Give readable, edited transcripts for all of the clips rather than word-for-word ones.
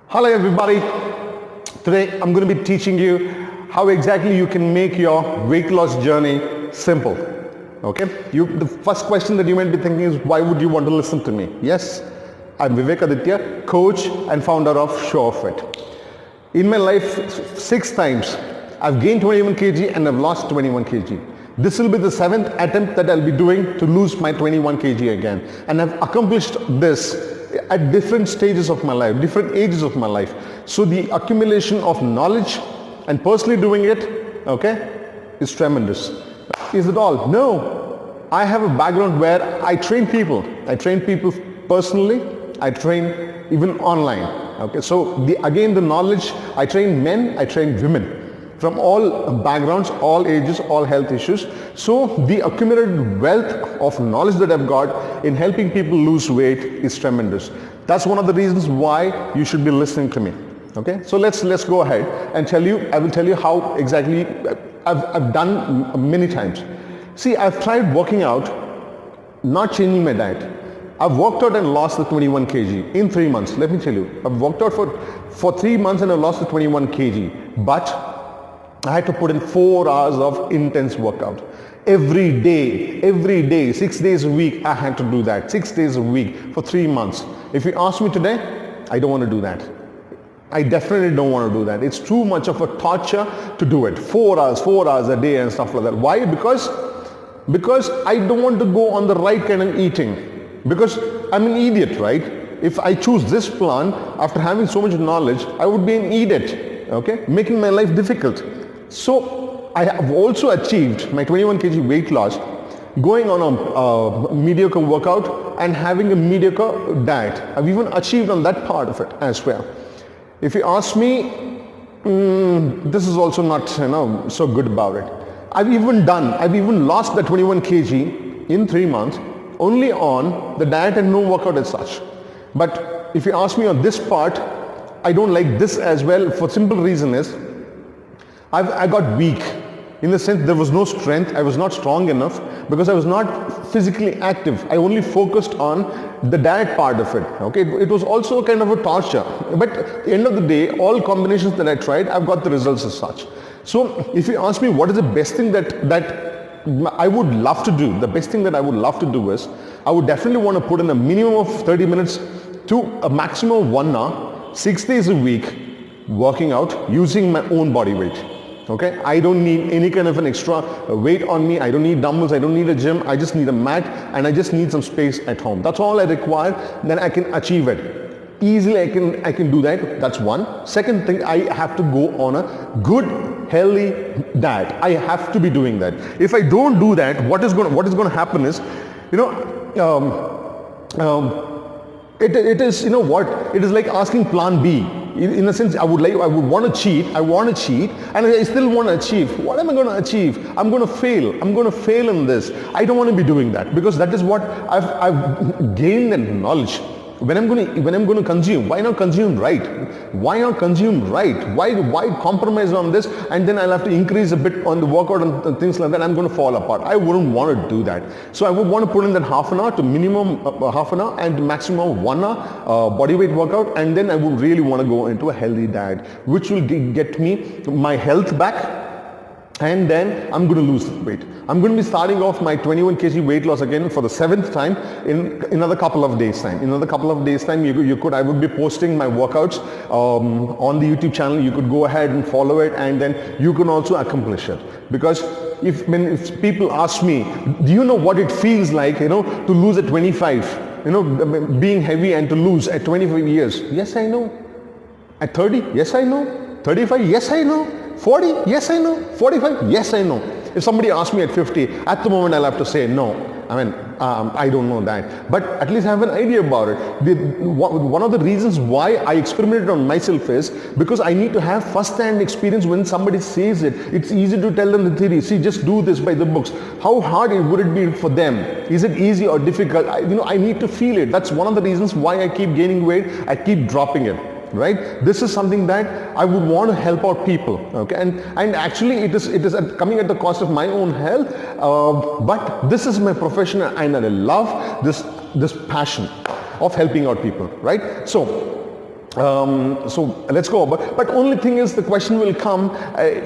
Hello everybody. Today I'm going to be teaching you how exactly you can make your weight loss journey simple. Okay? The first question that you might be thinking is, why would you want to listen to me? Yes, I'm Vivek Aditya, coach and founder of Show of It. In my life, 6 times I've gained 21 kg and I've lost 21 kg. This will be the 7th attempt that I'll be doing to lose my 21 kg again. And I've accomplished this at different stages of my life, different ages of my life. So the accumulation of knowledge and personally doing it, okay, is tremendous. Is it all? No. I have a background where I train people. I train people personally. I train even online. Okay, so again the knowledge, I train men, I train women from all backgrounds, all ages, all health issues. So the accumulated wealth of knowledge that I've got in helping people lose weight is tremendous. That's one of the reasons why you should be listening to me. Okay, so let's go ahead and I will tell you how exactly I've done many times. See, I've tried working out, not changing my diet. I've worked out and lost the 21 kg in 3 months. Let me tell you, I've worked out for 3 months and I've lost the 21 kg. But I had to put in 4 hours of intense workout. Every day, 6 days a week, I had to do that. 6 days a week for 3 months. If you ask me today, I don't want to do that. I definitely don't want to do that. It's too much of a torture to do it. 4 hours a day and stuff like that. Why? Because I don't want to go on the right kind of eating. Because I'm an idiot, right? If I choose this plan after having so much knowledge, I would be an idiot, okay? Making my life difficult. So I have also achieved my 21 kg weight loss going on a mediocre workout and having a mediocre diet. I've even achieved on that part of it as well. If you ask me, this is also not so good about it. I've even lost the 21 kg in 3 months only on the diet and no workout as such. But if you ask me on this part, I don't like this as well for simple reason is I got weak. In the sense there was no strength, I was not strong enough because I was not physically active. I only focused on the diet part of it. Okay, it was also kind of a torture. But at the end of the day, all combinations that I tried, I've got the results as such. So if you ask me what is the best thing that I would love to do, the best thing that I would love to do is, I would definitely want to put in a minimum of 30 minutes to a maximum of 1 hour, 6 days a week, working out using my own body weight. Okay, I don't need any kind of an extra weight on me. I don't need dumbbells. I don't need a gym. I just need a mat and I just need some space at home. That's all I require. Then I can achieve it. Easily I can do that. That's one. Second thing, I have to go on a good healthy diet. I have to be doing that. If I don't do that, what is going to happen is, it is, it is like asking plan B. In a sense, I would want to cheat, and I still want to achieve. What am I going to achieve? I'm going to fail in this. I don't want to be doing that because that is what I've gained the knowledge. When I'm going to consume, why not consume right? Why not consume right? Why compromise on this and then I'll have to increase a bit on the workout and things like that? I'm going to fall apart. I wouldn't want to do that. So I would want to put in that half an hour to minimum half an hour and maximum 1 hour body weight workout, and then I would really want to go into a healthy diet, which will get me my health back. And then I'm going to lose weight. I'm going to be starting off my 21 kg weight loss again for the 7th time in another couple of days time. In another couple of days time, I would be posting my workouts on the YouTube channel. You could go ahead and follow it, and then you can also accomplish it. Because if people ask me, do you know what it feels like, to lose at 25, being heavy and to lose at 25 years? Yes, I know. At 30, yes, I know. 35, yes, I know. 40, yes, I know. 45, yes, I know. If somebody asks me at 50, at the moment I'll have to say no. I don't know that. But at least I have an idea about it. One of the reasons why I experimented on myself is because I need to have first-hand experience when somebody says it. It's easy to tell them the theory. See, just do this by the books. How hard would it be for them? Is it easy or difficult? I need to feel it. That's one of the reasons why I keep gaining weight. I keep dropping it. Right? This is something that I would want to help out people. Okay, and actually it is coming at the cost of my own health. But this is my profession, and I love this passion of helping out people. Right? So So let's go. But only thing is, the question will come,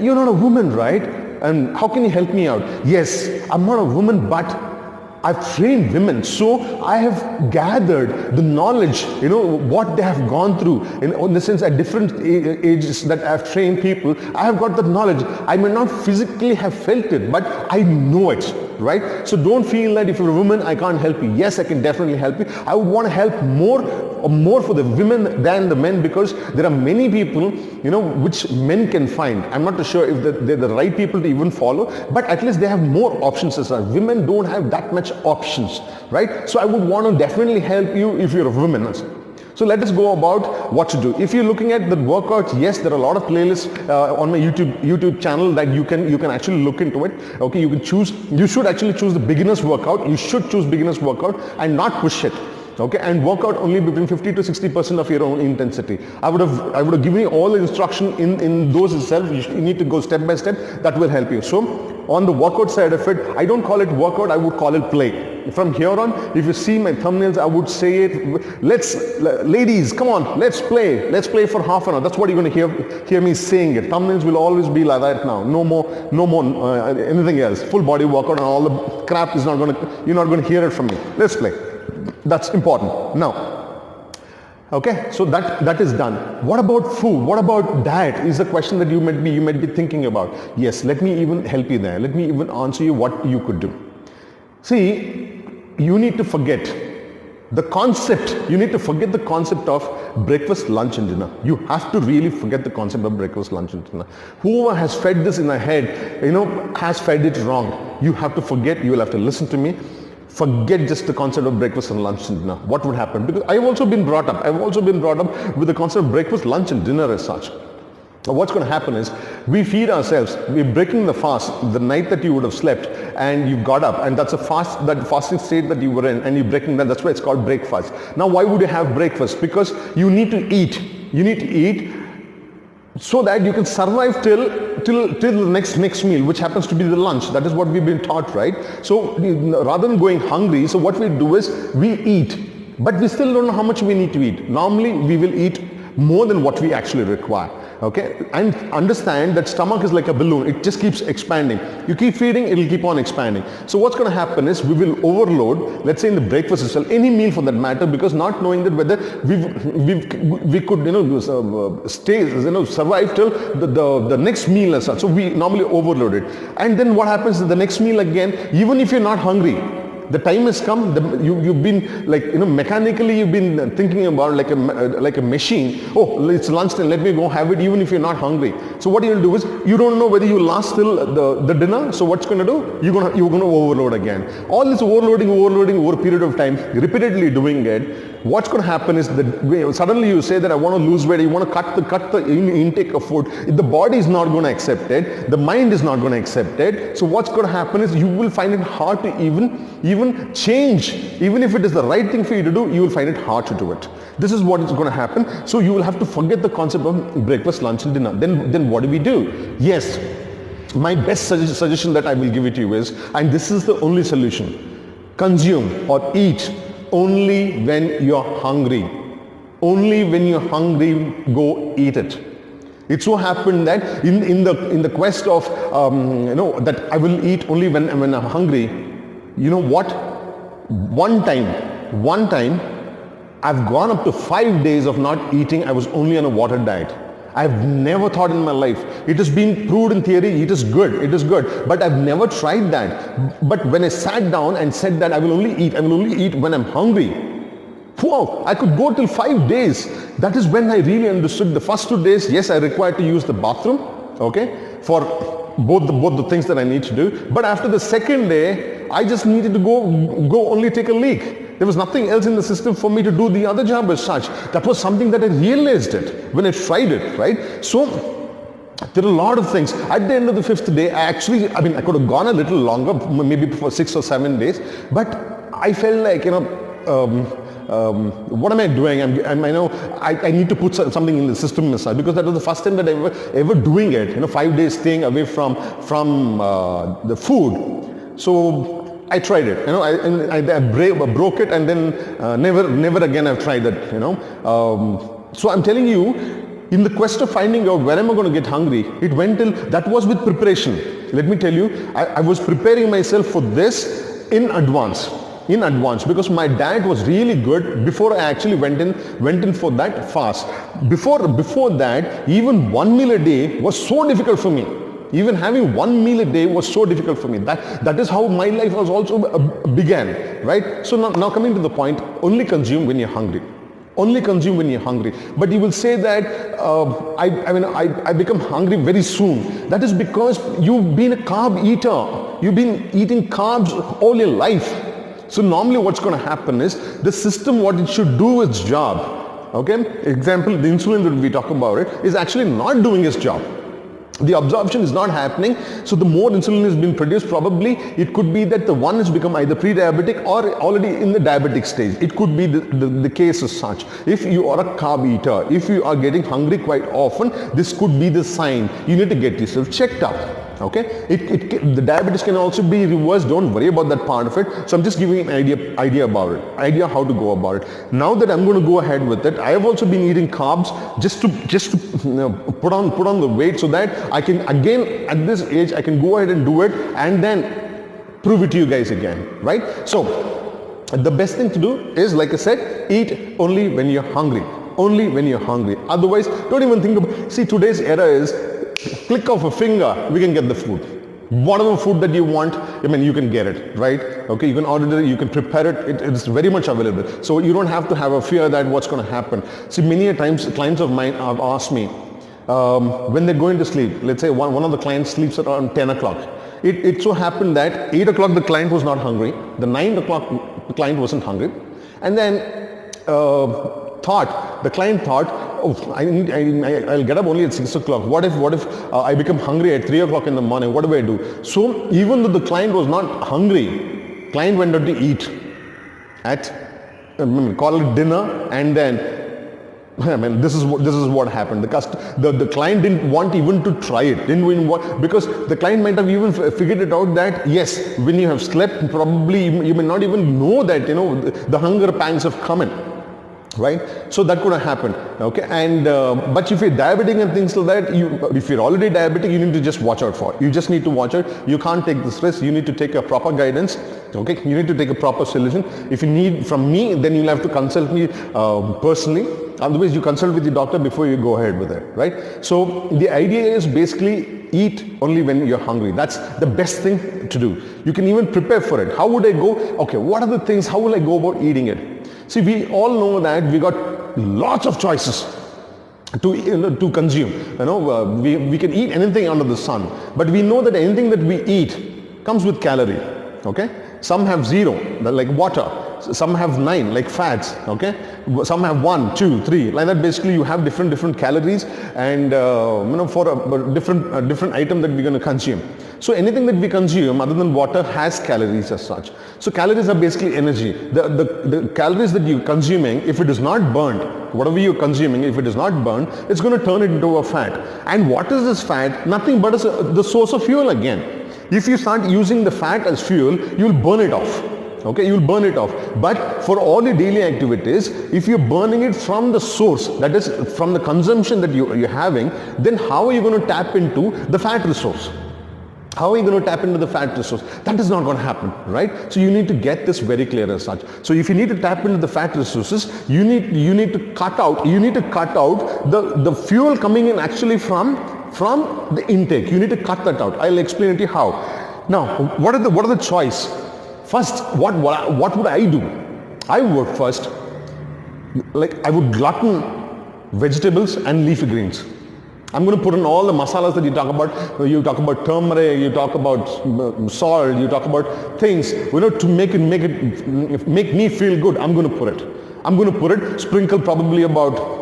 you're not a woman, right? And how can you help me out? Yes, I'm not a woman, but I've trained women, so I have gathered the knowledge, what they have gone through, in the sense at different ages that I've trained people. I have got that knowledge. I may not physically have felt it, but I know it, right? So don't feel that if you're a woman, I can't help you. Yes, I can definitely help you. I would want to help more for the women than the men, because there are many people, which men can find. I'm not sure if they're the right people to even follow, but at least they have more options as well. Women don't have that much options, right? So I would want to definitely help you if you're a woman. So let us go about what to do. If you're looking at the workouts, yes, there are a lot of playlists on my YouTube channel that you can actually look into it. Okay, you should actually choose the beginner's workout. You should choose beginner's workout and not push it. Okay, and work out only between 50 to 60% of your own intensity. I would have given you all the instruction in those itself. You need to go step by step. That will help you. So on the workout side of it, I don't call it workout, I would call it play. From here on, if you see my thumbnails, I would say it, ladies, come on, let's play for half an hour. That's what you're going to hear me saying it. Thumbnails will always be like that now. No more anything else. Full body workout and all the crap you're not going to hear it from me. Let's play. That's important. Now, okay, so that is done. What about food? What about diet is the question that you might be thinking about. Yes, let me even help you there. Let me even answer you what you could do. See, you need to forget the concept. You need to forget the concept of breakfast, lunch and dinner. You have to really forget the concept of breakfast, lunch and dinner. Whoever has fed this in their head, has fed it wrong. You have to forget. You will have to listen to me. Forget just the concept of breakfast and lunch and dinner. What would happen? Because I've also been brought up with the concept of breakfast, lunch and dinner as such. Now what's going to happen is, we feed ourselves. We're breaking the fast the night that you would have slept and you got up, and that's that fasting state that you were in, and you're breaking that. That's why it's called breakfast. Now why would you have breakfast? Because you need to eat. You need to eat so that you can survive till the next meal, which happens to be the lunch. That is what we've been taught, right? So rather than going hungry, so what we do is we eat, but we still don't know how much we need to eat. Normally we will eat more than what we actually require. Okay, and understand that stomach is like a balloon. It just keeps expanding. You keep feeding, it will keep on expanding. So what's going to happen is, we will overload, let's say in the breakfast itself, any meal for that matter, because not knowing that whether we could survive till the next meal as such. So we normally overload it. And then what happens is, the next meal again, even if you're not hungry, the time has come. You've been mechanically you've been thinking about like a machine. Oh, it's lunchtime. Let me go have it, even if you're not hungry. So what you'll do is, you don't know whether you last till the dinner. So what's going to do? You're going to overload again. All this overloading over a period of time, repeatedly doing it. What's going to happen is that suddenly you say that I want to lose weight. You want to cut the intake of food. The body is not going to accept it. The mind is not going to accept it. So what's going to happen is, you will find it hard to even change. Even if it is the right thing for you to do, you will find it hard to do it. This is what is going to happen. So you will have to forget the concept of breakfast, lunch and dinner. Then what do we do? Yes, my best suggestion that I will give it to you is, and this is the only solution: consume or eat only when you're hungry. Only when you're hungry, go eat it. It so happened that in the quest of that I will eat only when I'm hungry. You know what? One time, I've gone up to 5 days of not eating. I was only on a water diet. I've never thought in my life. It has been proved in theory. It is good. But I've never tried that. But when I sat down and said that I will only eat when I'm hungry. Wow, I could go till 5 days. That is when I really understood. The first 2 days, yes, I required to use the bathroom, okay, for both the things that I need to do. But after the second day, I just needed to go only take a leak. There was nothing else in the system for me to do the other job as such. That was something that I realized it when I tried it, right? So there are a lot of things. At the end of the 5th day, I could have gone a little longer, maybe for 6 or 7 days, but I felt like, what am I doing? I need to put something in the system aside, because that was the first time that I ever doing it. 5 days staying away from the food. So I tried it. I broke it, and then never again I've tried that. So I'm telling you, in the quest of finding out when am I going to get hungry, it went till, that was with preparation. Let me tell you, I was preparing myself for this in advance. Because my diet was really good before I actually went in for that fast. Before that, even one meal a day was so difficult for me. Even having one meal a day was so difficult for me. That is how my life was also began, right? So now coming to the point, only consume when you're hungry. Only consume when you're hungry. But you will say that I become hungry very soon. That is because you've been a carb eater. You've been eating carbs all your life. So normally what's going to happen is the system, what it should do its job. Okay? Example, the insulin that we talk about it is actually not doing its job. The absorption is not happening. So the more insulin is being produced, probably it could be that the one has become either pre-diabetic or already in the diabetic stage. It could be the case as such. If you are a carb eater, if you are getting hungry quite often, this could be the sign. You need to get yourself checked up. Okay, the diabetes can also be reversed. Don't worry about that part of it. So I'm just giving an idea about it, idea how to go about it. Now that I'm going to go ahead with it, I have also been eating carbs just to put on the weight, so that I can again at this age I can go ahead and do it and then prove it to you guys again, right? So the best thing to do is, like I said, eat only when you're hungry. Only when you're hungry. Otherwise, don't even think about. See, today's era is, click of a finger, we can get the food. Whatever food that you want, you can get it, right? Okay, you can order it, you can prepare it, it's very much available. So you don't have to have a fear that what's going to happen. See, many a times clients of mine have asked me, when they're going to sleep, let's say one of the clients sleeps around 10 o'clock. It so happened that 8 o'clock the client was not hungry, the 9 o'clock the client wasn't hungry, and then the client thought, oh, I'll get up only at 6 o'clock. What if I become hungry at 3 o'clock in the morning? What do I do? So even though the client was not hungry, client went out to eat at, call it dinner, and then, this is what happened. The client didn't want even to try it. Didn't even want, because the client might have even figured it out that yes, when you have slept, probably you may not even know that the hunger pangs have come in. Right? So that could have happened. Okay, and but if you're diabetic and things like that, if you're already diabetic, you need to just watch out for it. You just need to watch out. You can't take this risk. You need to take a proper guidance. Okay, you need to take a proper solution. If you need from me, then you'll have to consult me personally. Otherwise, you consult with the doctor before you go ahead with it. Right? So the idea is basically eat only when you're hungry. That's the best thing to do. You can even prepare for it. How would I go? Okay, what are the things? How will I go about eating it? See, we all know that we got lots of choices to consume. We can eat anything under the sun, but we know that anything that we eat comes with calorie. Okay, some have 0, like water. Some have 9, like fats. Okay, some have 1, 2, 3, like that. Basically, you have different calories, and for a different item that we're going to consume. So anything that we consume other than water has calories as such. So calories are basically energy. The calories that you're consuming, if it is not burnt, whatever you're consuming, if it is not burnt, it's going to turn it into a fat. And what is this fat? Nothing but the source of fuel again. If you start using the fat as fuel, you'll burn it off. Okay, you'll burn it off. But for all your daily activities, if you're burning it from the source, that is from the consumption that you're having, then how are you going to tap into the fat resource? How are you going to tap into the fat resource? That is not going to happen, right? So you need to get this very clear as such. So if you need to tap into the fat resources, you need to cut out the fuel coming in actually from the intake. You need to cut that out. I'll explain to you how. Now, what are the choice? First, what would I do? I would first, I would glutton vegetables and leafy greens. I'm going to put in all the masalas that you talk about. You talk about turmeric, you talk about salt, you talk about things, to make me feel good. I'm going to put it, sprinkle probably about,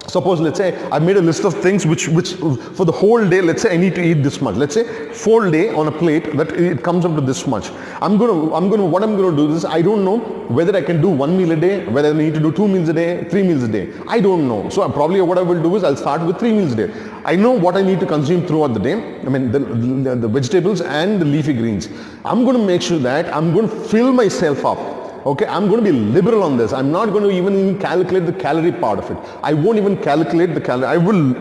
suppose, let's say I made a list of things which for the whole day, let's say I need to eat this much. Let's say full day on a plate that it comes up to this much. What I'm going to do is, I don't know whether I can do 1 meal a day, whether I need to do 2 meals a day, 3 meals a day. I don't know. So probably what I will do is I'll start with 3 meals a day. I know what I need to consume throughout the day. The vegetables and the leafy greens. I'm going to make sure that I'm going to fill myself up Okay, I'm going to be liberal on this. I'm not going to even calculate the calorie part of it. I won't even calculate the calorie. I will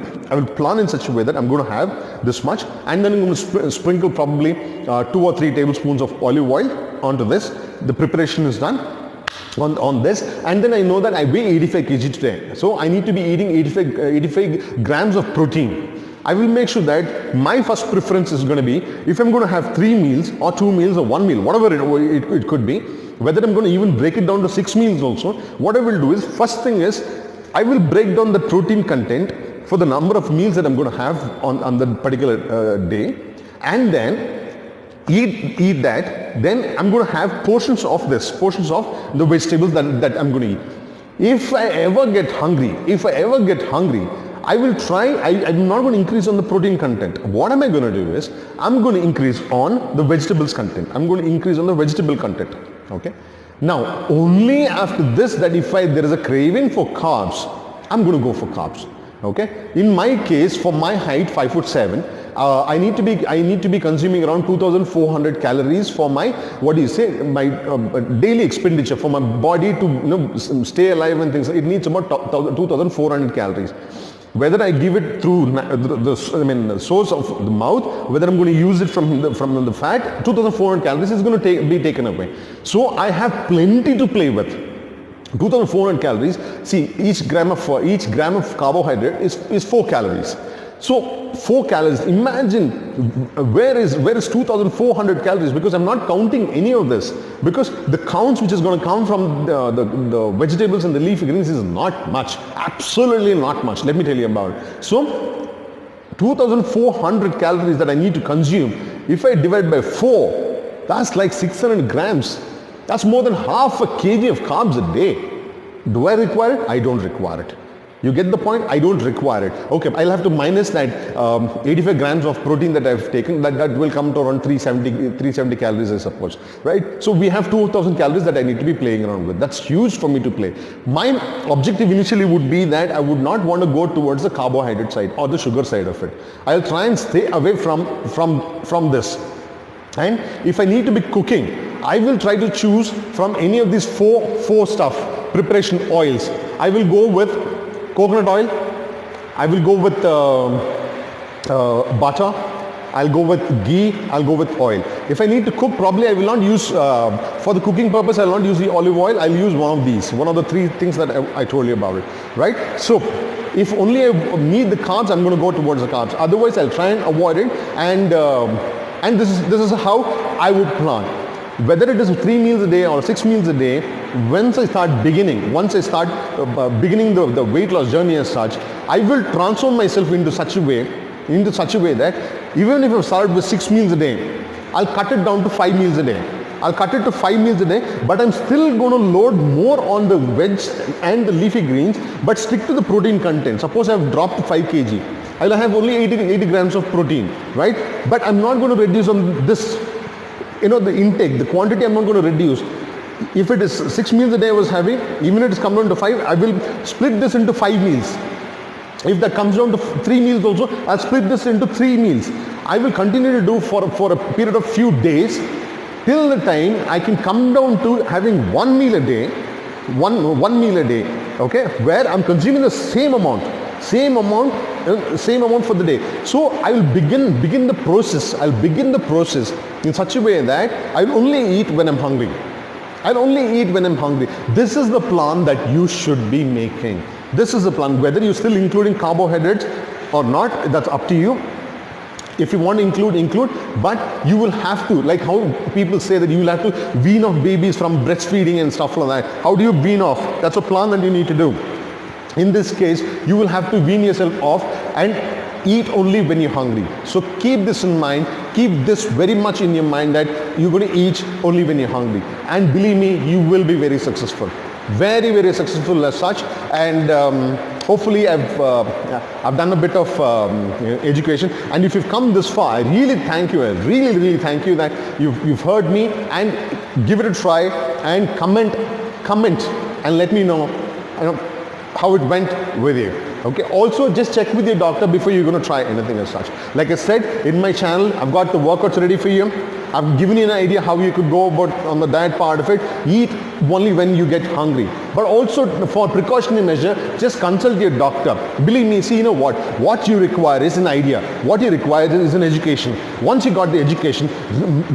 plan in such a way that I'm going to have this much, and then I'm going to sprinkle probably 2 or 3 tablespoons of olive oil onto this. The preparation is done on this, and then I know that I weigh 85 kg today. So I need to be eating 85 grams of protein. I will make sure that my first preference is going to be, if I'm going to have 3 meals or 2 meals or 1 meal, whatever it could be, whether I'm going to even break it down to 6 meals also, what I will do is, first thing is, I will break down the protein content for the number of meals that I'm going to have on that particular day, and then eat that. Then I'm going to have portions of the vegetables that I'm going to eat. If I ever get hungry, I will try, I'm not going to increase on the protein content. What am I going to do is, I'm going to increase on the vegetables content. I'm going to increase on the vegetable content. Okay. Now, only after this, that if there is a craving for carbs, I'm going to go for carbs. Okay. In my case, for my height, 5'7", I need to be consuming around 2,400 calories for my, my daily expenditure for my body to stay alive and things. It needs about 2,400 calories. Whether I give it through the source of the mouth, whether I'm going to use it from the fat, 2,400 calories is going to be taken away. So I have plenty to play with. 2,400 calories. See, each gram of carbohydrate is 4 calories. So 4 calories. Imagine where is 2,400 calories, because I'm not counting any of this, because the counts which is going to come from the vegetables and the leafy greens is not much, absolutely not much. Let me tell you about it. So 2,400 calories that I need to consume, if I divide by 4, that's like 600 grams. That's more than half a kg of carbs a day. Do I require it? I don't require it. You get the point? I don't require it. Okay, I'll have to minus that 85 grams of protein that I've taken. That will come to around 370 calories, I suppose. Right? So we have 2,000 calories that I need to be playing around with. That's huge for me to play. My objective initially would be that I would not want to go towards the carbohydrate side or the sugar side of it. I'll try and stay away from this. And if I need to be cooking, I will try to choose from any of these four stuff preparation oils. I will go with coconut oil, I will go with butter, I'll go with ghee, I'll go with oil. If I need to cook, probably I will not use, for the cooking purpose, I will not use the olive oil, I'll use one of these, one of the 3 things that I told you about it, right? So, if only I need the carbs, I'm going to go towards the carbs. Otherwise, I'll try and avoid it, and this is how I would plan. Whether it is 3 meals a day or 6 meals a day, once I start beginning the weight loss journey as such, I will transform myself into such a way that even if I started with 6 meals a day, I'll cut it down to 5 meals a day. I'll cut it to 5 meals a day, but I'm still going to load more on the veg and the leafy greens, but stick to the protein content. Suppose I've dropped 5 kg. I'll have only 80 grams of protein, right? But I'm not going to reduce on this, the intake, the quantity I'm not going to reduce. If it is 6 meals a day I was having, even if it's come down to 5, I will split this into 5 meals. If that comes down to 3 meals also, I'll split this into 3 meals. I will continue to do for a period of few days, till the time I can come down to having 1 meal a day, one meal a day, okay, where I'm consuming the same amount for the day. So I will begin the process. I'll begin the process in such a way that I'll only eat when I'm hungry. This is the plan that you should be making. This is the plan. Whether you're still including carbohydrates or not, that's up to you. If you want to include, but you will have to, like how people say that you will have to wean off babies from breastfeeding and stuff like that. How do you wean off? That's a plan that you need to do. In this case, you will have to wean yourself off and eat only when you're hungry. So keep this in mind. Keep this very much in your mind that you're going to eat only when you're hungry. And believe me, you will be very successful. Very, very successful as such. And hopefully I've done a bit of education. And if you've come this far, I really thank you. I really thank you that you've heard me, and give it a try and comment and let me know how it went with you. Okay, also just check with your doctor before you're going to try anything as such. Like I said, in my channel, I've got the workouts ready for you. I've given you an idea how you could go about on the diet part of it. Eat only when you get hungry. But also for precautionary measure, just consult your doctor. Believe me, see, you know what you require is an idea. What you require is an education. Once you got the education,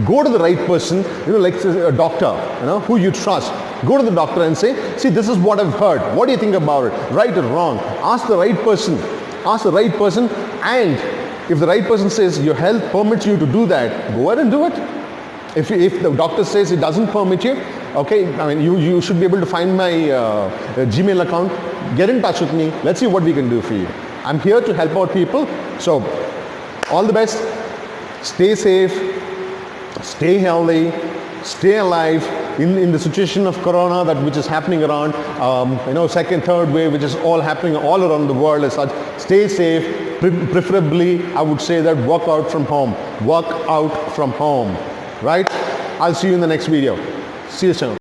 go to the right person, you know, like a doctor, you know, who you trust. Go to the doctor and say, see, this is what I've heard. What do you think about it? Right or wrong? Ask the right person. Ask the right person, and if the right person says your health permits you to do that, go ahead and do it. If the doctor says it doesn't permit you, okay, I mean, you should be able to find my Gmail account. Get in touch with me. Let's see what we can do for you. I'm here to help out people. So, all the best. Stay safe. Stay healthy. Stay alive. In the situation of corona that which is happening around, you know, second, third wave, which is all happening all around the world as such. Stay safe. Preferably, I would say that work out from home. Work out from home. Right? I'll see you in the next video. See you soon.